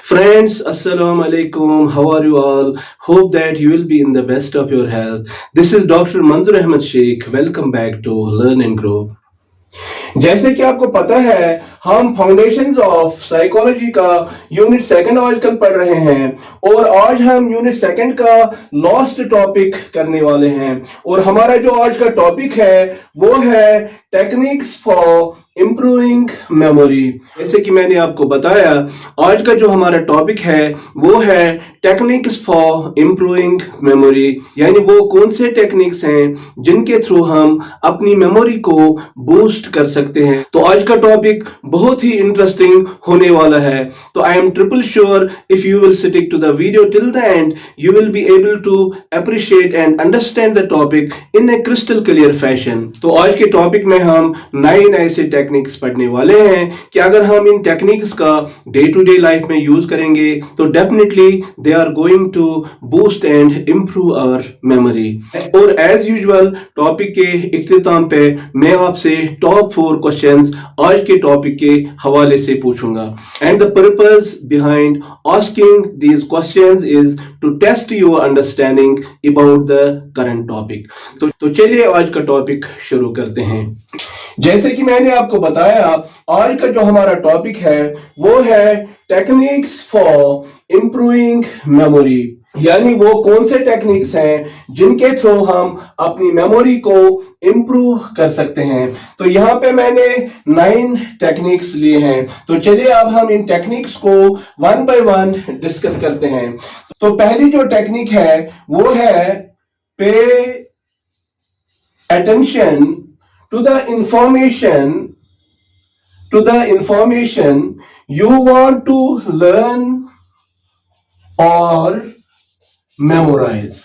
Friends, Assalamu alaikum. How are you all? Hope that you will be in the best of your health. This is Dr. Manzoor Ahmed Sheikh. Welcome back to Learn and Grow. जैसे कि आपको पता है हम foundations of psychology का unit second आजकल पढ़ रहे हैं और आज हम यूनिट सेकंड का लास्ट टॉपिक करने वाले हैं और हमारा जो आज का टॉपिक है वो है टेक्निक्स फॉर इम्प्रूविंग मेमोरी। जैसे कि मैंने आपको बताया आज का जो हमारा टॉपिक है वो है टेक्निक्स फॉर इम्प्रूविंग मेमोरी, यानी वो कौन से टेक्निक्स हैं जिनके थ्रू हम अपनी मेमोरी को बूस्ट कर सकते हैं। तो आज का टॉपिक बहुत ही इंटरेस्टिंग होने वाला है। तो I am triple sure if you will stick to the video till the end you will be able to appreciate and understand the topic in a crystal clear fashion. तो आज के topic में हम 9 ऐसे टेक्निक्स पढ़ने वाले हैं कि अगर हम इन टेक्निक्स का डे टू डे लाइफ में यूज करेंगे तो definitely they are going to boost and improve our memory. और एज यूजुअल टॉपिक के इख्तिताम पे मैं आपसे टॉप 4 क्वेश्चंस आज के टॉपिक के हवाले से पूछूंगा and the purpose behind asking these questions is to test your understanding about the current topic. तो चलिए आज का टॉपिक शुरू करते हैं। जैसे कि मैंने आपको बताया आज का जो हमारा टॉपिक है वो है टेक्निक्स फॉर इम्प्रूविंग मेमोरी, यानी वो कौन से टेक्निक्स हैं जिनके थ्रू हम अपनी मेमोरी को इम्प्रूव कर सकते हैं। तो यहाँ पे मैंने 9 टेक्निक्स लिए हैं। तो चलिए अब हम इन टेक्निक्स को वन बाय वन डिस्कस करते हैं। तो पहली जो टेक्निक है वो है pay attention to the information you want to learn or memorize।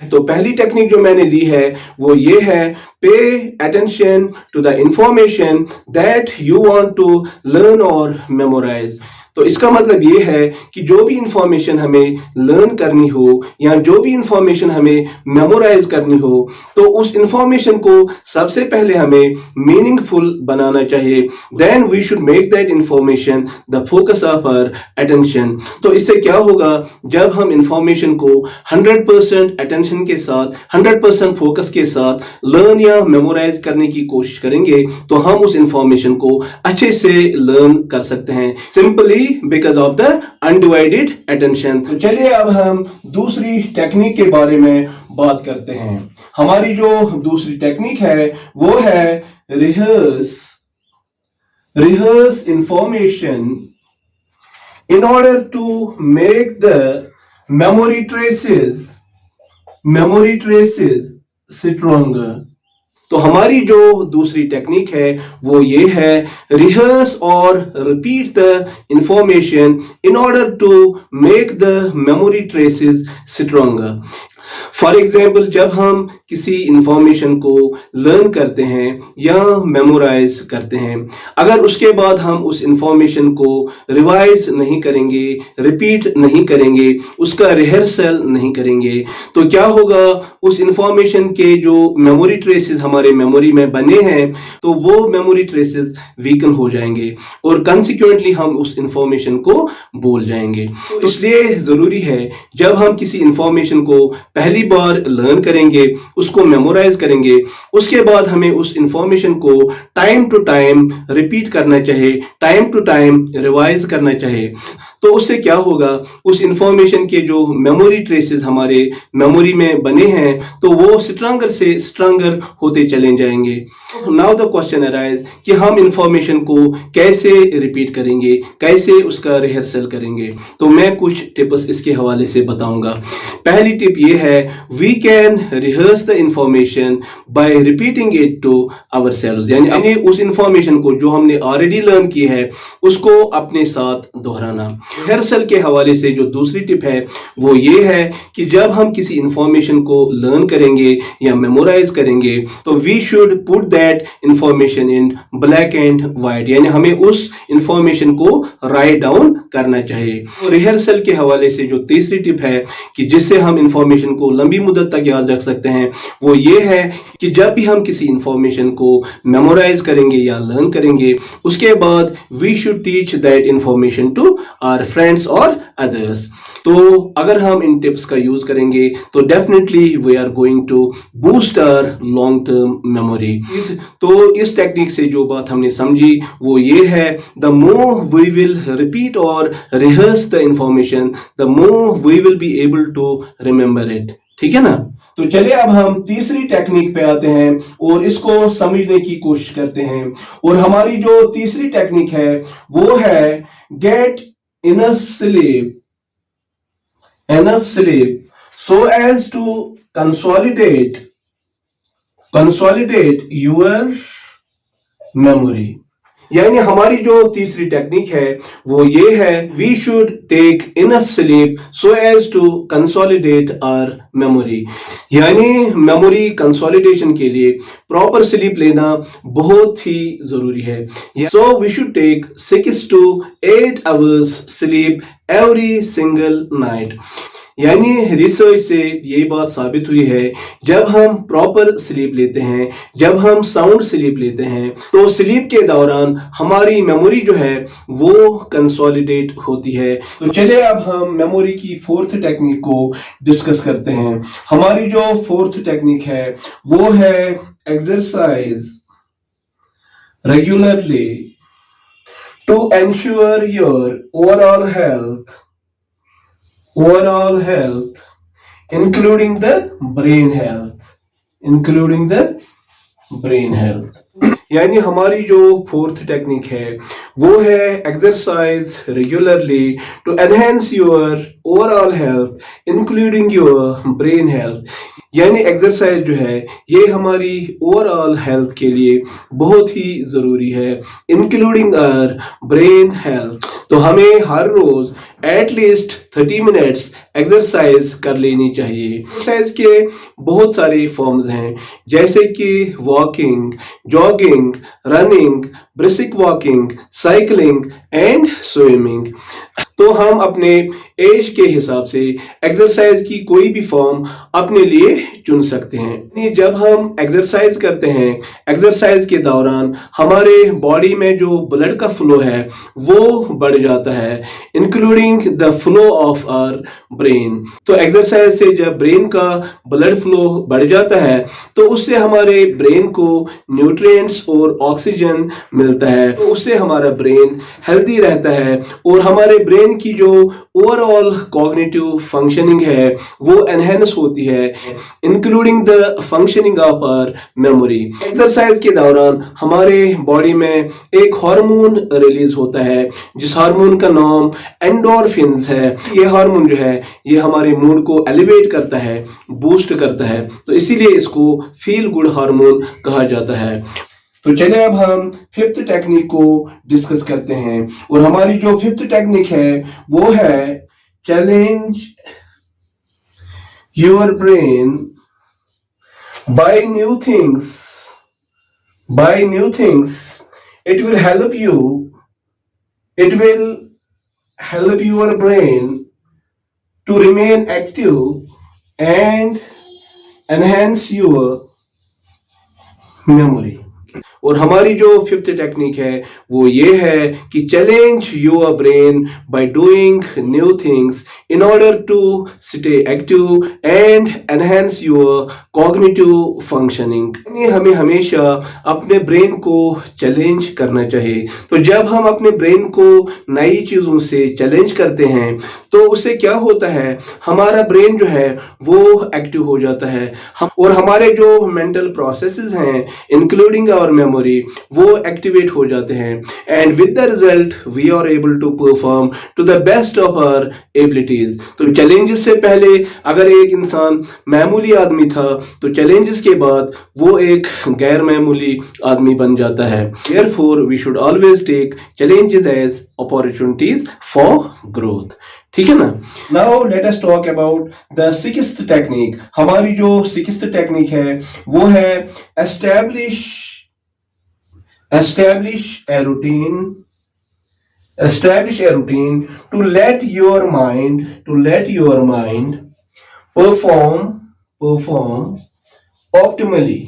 तो पहली टेक्निक जो मैंने ली है वो ये है pay attention to the information that you want to learn और मेमोराइज। तो इसका मतलब ये है कि जो भी इंफॉर्मेशन हमें लर्न करनी हो या जो भी इंफॉर्मेशन हमें मेमोराइज करनी हो तो उस इंफॉर्मेशन को सबसे पहले हमें मीनिंगफुल बनाना चाहिए। Then we should make that information the focus of our attention. तो इससे क्या होगा, जब हम इंफॉर्मेशन को 100% अटेंशन के साथ 100% फोकस के साथ लर्न या मेमोराइज करने की कोशिश करेंगे तो हम उस इंफॉर्मेशन को अच्छे से लर्न कर सकते हैं simply because of the undivided attention। तो चलिए अब हम दूसरी टेक्निक के बारे में बात करते हैं। हमारी जो दूसरी टेक्निक है वो है rehearse information in order to make the memory traces stronger। तो हमारी जो दूसरी टेक्निक है वो ये है रिहर्स और repeat the information in order to make the memory traces stronger. For example जब हम किसी इंफॉर्मेशन को लर्न करते हैं या मेमोराइज करते हैं, अगर उसके बाद हम उस इंफॉर्मेशन को रिवाइज नहीं करेंगे, रिपीट नहीं करेंगे, उसका रिहर्सल नहीं करेंगे तो क्या होगा, उस इंफॉर्मेशन के जो मेमोरी ट्रेसेस हमारे मेमोरी में बने हैं तो वो मेमोरी ट्रेसेस वीकन हो जाएंगे और कंसिक्वेंटली हम उस इंफॉर्मेशन को भूल जाएंगे। इसलिए जरूरी है जब हम किसी इंफॉर्मेशन को पहली बार लर्न करेंगे, उसको मेमोराइज करेंगे, उसके बाद हमें उस इंफॉर्मेशन को टाइम टू टाइम रिपीट करना चाहिए, टाइम टू टाइम रिवाइज करना चाहिए। तो उससे क्या होगा, उस इंफॉर्मेशन के जो मेमोरी ट्रेसेस हमारे मेमोरी में बने हैं तो वो स्ट्रॉन्गर से स्ट्रॉन्गर होते चले जाएंगे। नाउ द क्वेश्चन अराइज कि हम इंफॉर्मेशन को कैसे रिपीट करेंगे, कैसे उसका रिहर्सल करेंगे। तो मैं कुछ टिप्स इसके हवाले से बताऊंगा। पहली टिप ये है we can rehearse the information by repeating it to ourselves, यानी उस इंफॉर्मेशन को जो हमने ऑलरेडी लर्न की है उसको अपने साथ दोहराना। रिहर्सल के हवाले से जो दूसरी टिप है वो ये है कि जब हम किसी इंफॉर्मेशन को लर्न करेंगे या मेमोराइज करेंगे तो we should put that information in black and white, यानी हमें उस इंफॉर्मेशन को राइट डाउन करना चाहिए। रिहर्सल के हवाले से जो तीसरी टिप है कि जिससे हम इंफॉर्मेशन को लंबी मुद्दत तक याद रख सकते हैं वो ये है कि जब भी हम किसी इंफॉर्मेशन को मेमोराइज करेंगे या लर्न करेंगे उसके बाद we should teach that information to our friends और अदर्स। तो अगर हम इन टिप्स का यूज करेंगे तो definitely we are going to boost our long term memory. तो इस टेक्निक से जो बात हमने समझी वो ये है, the more we will repeat और rehearse the information, the more we will be able to remember it. ठीक है ना। तो चलिए अब हम तीसरी टेक्निक पे आते हैं और इसको समझने की कोशिश करते हैं। और हमारी जो तीसरी टेक्निक है वो है gate enough sleep so as to consolidate your memory। यानी हमारी जो तीसरी टेक्निक है वो ये है, we should take enough sleep so as to consolidate our memory. यानी मेमोरी कंसोलिडेशन के लिए प्रॉपर स्लीप लेना बहुत ही जरूरी है। So we should take 6 to 8 hours sleep every single night. यानी रिसर्च से ये बात साबित हुई है, जब हम प्रॉपर स्लीप लेते हैं, जब हम साउंड स्लीप लेते हैं, तो स्लीप के दौरान हमारी मेमोरी जो है वो कंसोलिडेट होती है। तो चलिए अब हम मेमोरी की फोर्थ टेक्निक को डिस्कस करते हैं। हमारी जो फोर्थ टेक्निक है वो है exercise regularly to ensure your overall health, including the brain health। यानी हमारी जो फोर्थ टेक्निक है वो है exercise regularly to enhance your overall health including your brain health. यानी एक्सरसाइज जो है ये हमारी ओवरऑल हेल्थ के लिए बहुत ही जरूरी है, इंक्लूडिंग आवर ब्रेन हेल्थ। तो हमें हर रोज एटलीस्ट 30 मिनट्स एक्सरसाइज कर लेनी चाहिए। एक्सरसाइज के बहुत सारे फॉर्म्स हैं, जैसे कि walking, jogging, running, brisk walking, cycling and swimming. तो हम अपने एज के हिसाब से एक्सरसाइज की कोई भी फॉर्म अपने लिए चुन सकते हैं। जब हम एक्सरसाइज करते हैं, एक्सरसाइज के दौरान हमारे बॉडी में जो ब्लड का फ्लो है वो बढ़ जाता है, including the flow of our brain. तो एक्सरसाइज से जब ब्रेन का ब्लड फ्लो बढ़ जाता है तो उससे हमारे ब्रेन को न्यूट्रिएंट्स और ऑक्सीजन मिलता है, तो उससे हमारा ब्रेन हेल्दी रहता है और हमारे ब्रेन की जो ओवरऑल कॉग्निटिव फंक्शनिंग है वो एनहेंस होती है, including the functioning of our memory. Exercise के दौरान हमारे बॉडी में एक हार्मोन रिलीज होता है जिस हार्मोन का नाम एंडोर्फिन्स है। ये हार्मोन जो है ये हमारे मूड को एलिवेट करता है, बूस्ट करता है, तो इसीलिए इसको फील गुड हार्मोन कहा जाता है। तो चलिए अब हम फिफ्थ टेक्निक को डिस्कस करते हैं और हमारी जो फिफ्थ टेक्निक है वो है challenge your brain by new things. It will help your brain to remain active and enhance your memory. और हमारी जो फिफ्थ टेक्निक है वो ये है कि challenge your brain by doing new things in order to stay active and enhance your cognitive functioning. हमें हमेशा अपने ब्रेन को चैलेंज करना चाहिए। तो जब हम अपने ब्रेन को नई चीजों से चैलेंज करते हैं तो उससे क्या होता है, हमारा ब्रेन जो है वो एक्टिव हो जाता है और हमारे जो मेंटल प्रोसेसेस हैं इंक्लूडिंग आवर मेमोरी वो एक्टिवेट हो जाते हैं, and with the result we are able to perform to the best of our abilities. तो चैलेंजेस से पहले अगर एक इंसान मामूली आदमी था तो चैलेंजेस के बाद वो एक गैर मामूली आदमी बन जाता है। Therefore, we should always take challenges as opportunities for growth। ठीक है ना। Now let us talk about the sixth technique. हमारी जो सिक्स्थ टेक्निक है वो है establish a routine to let your mind perform optimally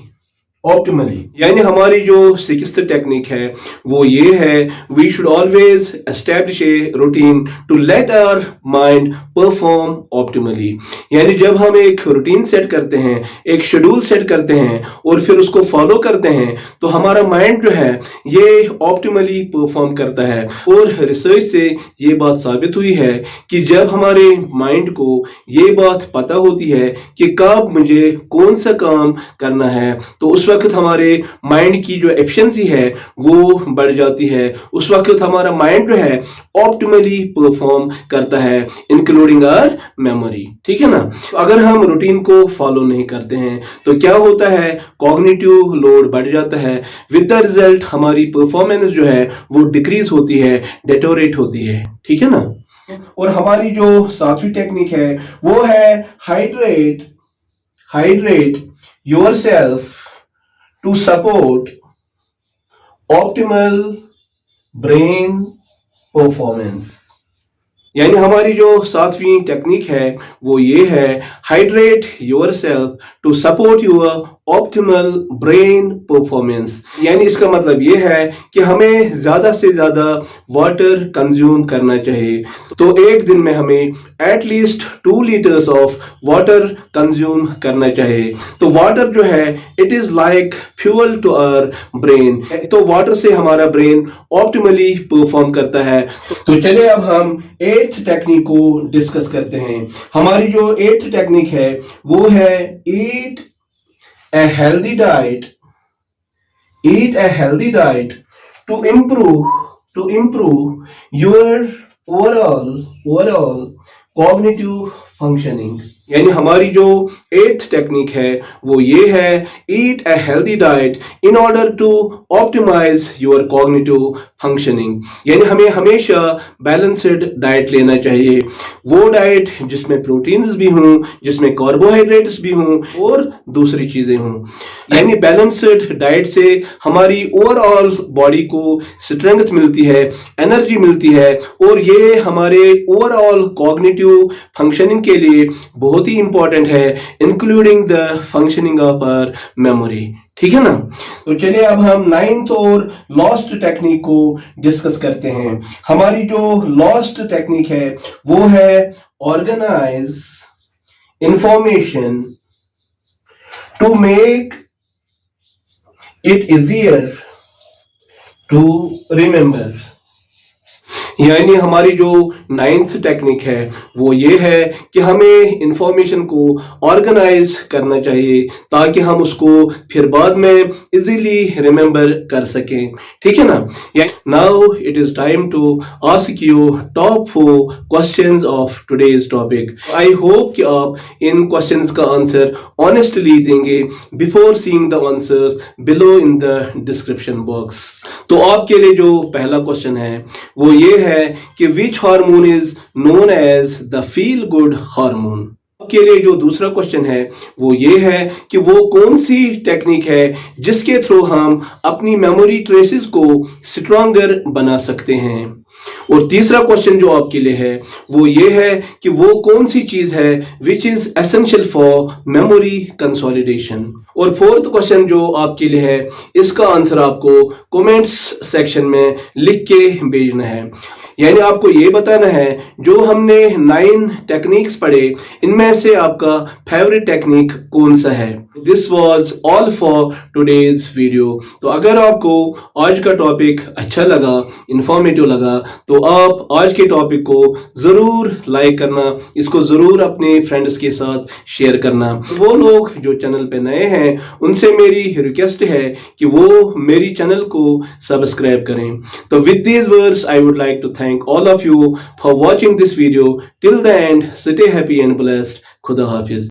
optimally. यानी हमारी जो सिक्स्थ टेक्निक है वो ये है, we should always establish a routine to let our mind perform optimally. यानी जब हम एक रूटीन सेट करते हैं, एक शेड्यूल सेट करते हैं और फिर उसको फॉलो करते हैं तो हमारा माइंड जो है ये ऑप्टिमली परफॉर्म करता है। और रिसर्च से ये बात साबित हुई है कि जब हमारे माइंड को ये बात पता होती है कि कब मुझे कौन सा काम करना है तो उस वक्त हमारे माइंड की जो एफिशिएंसी है वो बढ़ जाती है। उस वक्त हमारा माइंड जो है ऑप्टिमली परफॉर्म करता है, इंक्लूडिंग आवर मेमोरी। ठीक है ना। तो अगर हम रूटीन को फॉलो नहीं करते हैं तो क्या होता है, कॉग्निटिव लोड बढ़ जाता है। विद द रिजल्ट हमारी परफॉर्मेंस जो है वो डिक्रीज होती है, डेटोरेट होती है। ठीक है ना। और हमारी जो सातवीं टेक्निक है वो है hydrate yourself to support optimal brain performance। यानी हमारी जो सातवीं टेक्निक है वो ये है, hydrate yourself to support your optimal brain performance. यानी इसका मतलब ये है कि हमें ज्यादा से ज्यादा वाटर कंज्यूम करना चाहिए। तो एक दिन में हमें at least 2 litres of water consume करना चाहिए। तो वाटर जो है it is like fuel to our brain. तो वाटर से हमारा ब्रेन ऑप्टिमली परफॉर्म करता है। तो चलिए अब हम 8th टेक्निक को डिस्कस करते हैं। हमारी जो 8th टेक्निक है वो है ईट a healthy diet to improve your overall cognitive functioning। यानी हमारी जो 8th टेक्निक है वो ये है, eat a healthy diet in order to optimise your cognitive functioning. यानी हमें हमेशा बैलेंस्ड डाइट लेना चाहिए। वो डाइट जिसमें प्रोटीन्स भी हों, जिसमें कार्बोहाइड्रेट्स भी हों और दूसरी चीजें हों। यानी बैलेंस्ड डाइट से हमारी ओवरऑल बॉडी को स्ट्रेंथ मिलती है, एनर्जी मिलती है और ये हमारे ओवरऑल कॉग्निटिव फंक्शनिंग के लिए बहुत ही इंपॉर्टेंट है, including the functioning of our memory. ठीक है ना। तो चलिए अब हम 9th और लास्ट टेक्निक को डिस्कस करते हैं। हमारी जो लास्ट टेक्निक है वो है organise information to make it easier to remember. यानी हमारी जो 9th टेक्निक है वो ये है कि हमें इंफॉर्मेशन को ऑर्गेनाइज करना चाहिए ताकि हम उसको फिर बाद में इजीली रिमेंबर कर सकें। ठीक है ना। Now it is time to ask you top 4 questions of today's topic. I hope कि आप इन क्वेश्चंस का आंसर ऑनेस्टली देंगे before seeing the answers below in the description box. तो आपके लिए जो पहला क्वेश्चन है वो ये है कि which hormone is known as the feel good hormone. के लिए जो दूसरा क्वेश्चन है वो ये है कि वो कौन सी टेक्निक है जिसके थ्रू हम अपनी मेमोरी ट्रेसेस को स्ट्रॉन्गर बना सकते हैं। और तीसरा क्वेश्चन जो आपके लिए है वो ये है कि वो कौन सी चीज है which is essential for memory consolidation. और फोर्थ क्वेश्चन जो आपके लिए है इसका आंसर आपको कमेंट्स सेक्शन में लिख के भेजना है। यानी आपको ये बताना है जो हमने 9 टेक्निक्स पढ़े इनमें से आपका फेवरेट टेक्निक कौन सा है। This was all for today's video. तो अगर आपको आज का टॉपिक अच्छा लगा, इंफॉर्मेटिव लगा तो आप आज के टॉपिक को जरूर लाइक करना, इसको जरूर अपने फ्रेंड्स के साथ शेयर करना। वो लोग जो चैनल पे नए हैं उनसे मेरी रिक्वेस्ट है कि वो मेरी चैनल को सब्सक्राइब करें। तो with these words I would like to thank all of you for watching this video till the end. Stay happy and blessed. Khuda Hafiz.